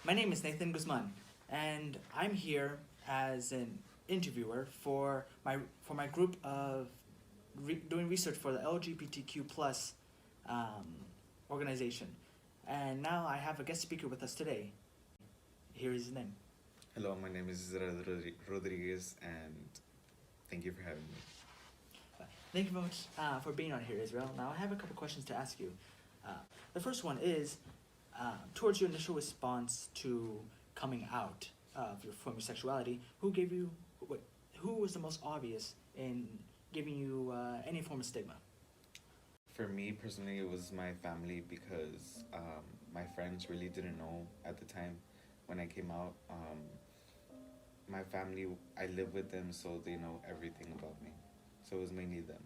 My name is Nathan Guzman, and I'm here as an interviewer for my group of doing research for the LGBTQ plus organization. And now I have a guest speaker with us today. Here is his name. Hello, my name is Rodriguez, and thank you for having me. Thank you very much for being on here, Israel. Now I have a couple questions to ask you. The first one is towards your initial response to coming out of from your sexuality. Who was the most obvious in giving you any form of stigma? For me personally, it was my family because my friends really didn't know at the time when I came out. My family, I live with them, so they know everything about me. So it was mainly them.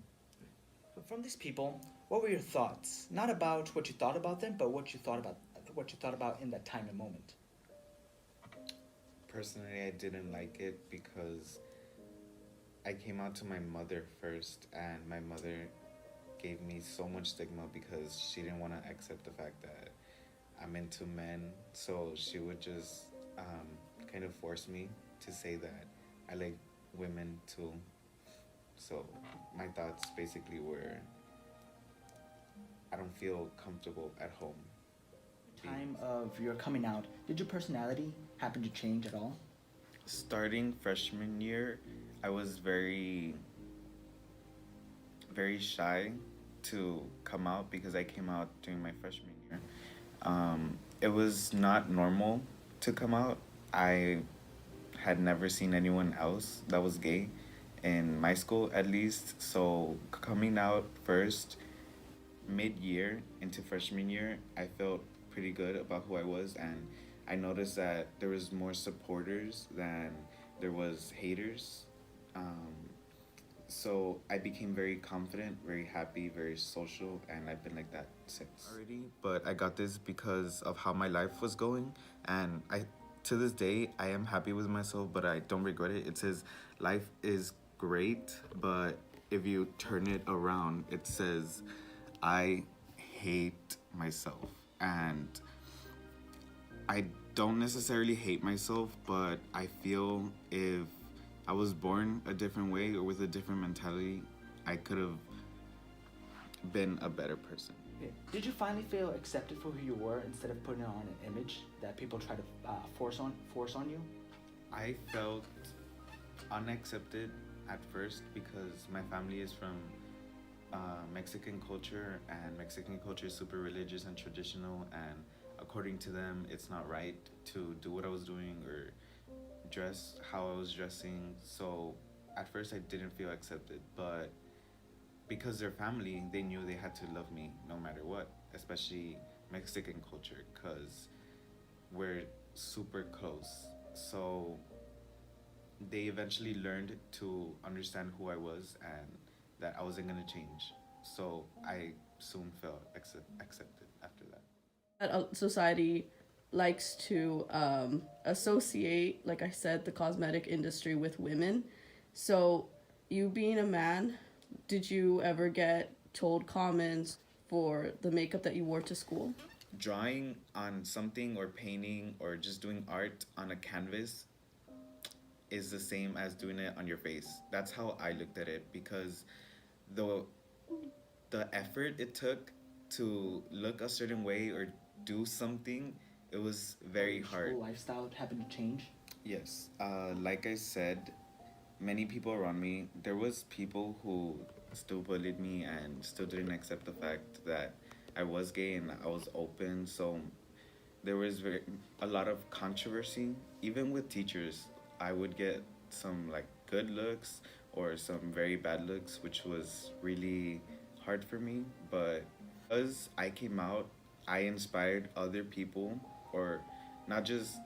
But from these people, what were your thoughts? Not about what you thought about them, but what you thought about in that time and moment. Personally, I didn't like it because I came out to my mother first, and my mother gave me so much stigma because she didn't want to accept the fact that I'm into men. So she would just kind of force me to say that I like women too. So my thoughts basically were, I don't feel comfortable at home. Time of your coming out, did your personality happen to change at all? Starting freshman year, I was very shy to come out because I came out during my freshman year. It was not normal to come out. I had never seen anyone else that was gay in my school, at least. So coming out first, mid-year into freshman year, I felt pretty good about who I was, and I noticed that there was more supporters than there was haters. So I became very confident, very happy, very social, and I've been like that since. Already, but I got this because of how my life was going, and to this day, I am happy with myself, but I don't regret it. It says life is great, but if you turn it around, it says I hate myself. And I don't necessarily hate myself, but I feel if I was born a different way or with a different mentality, I could have been a better person. Did you finally feel accepted for who you were instead of putting on an image that people try to force on you? I felt unaccepted at first because my family is from Mexican culture, and Mexican culture is super religious and traditional, and according to them, it's not right to do what I was doing or dress how I was dressing. So at first I didn't feel accepted, but because they're family, they knew they had to love me no matter what, especially Mexican culture, because we're super close. So they eventually learned to understand who I was and that I wasn't gonna change. So I soon felt accepted after that. Society likes to associate, like I said, the cosmetic industry with women. So you being a man, did you ever get told comments for the makeup that you wore to school? Drawing on something or painting or just doing art on a canvas is the same as doing it on your face. That's how I looked at it, because the effort it took to look a certain way or do something, it was very hard. Your lifestyle happened to change? Yes. Like I said, many people around me, there was people who still bullied me and still didn't accept the fact that I was gay and I was open. So there was a lot of controversy. Even with teachers, I would get some like good looks or some very bad looks, which was really hard for me. But as I came out, I inspired other people, or not just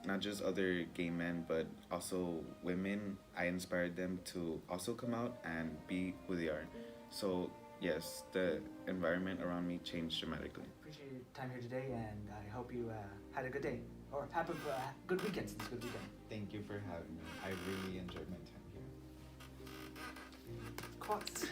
other gay men, but also women. I inspired them to also come out and be who they are. So yes, the environment around me changed dramatically. Appreciate your time here today, and I hope you had a good day, or have a good weekend since it's a good weekend. Thank you for having me. I really enjoyed my time here. Quotes.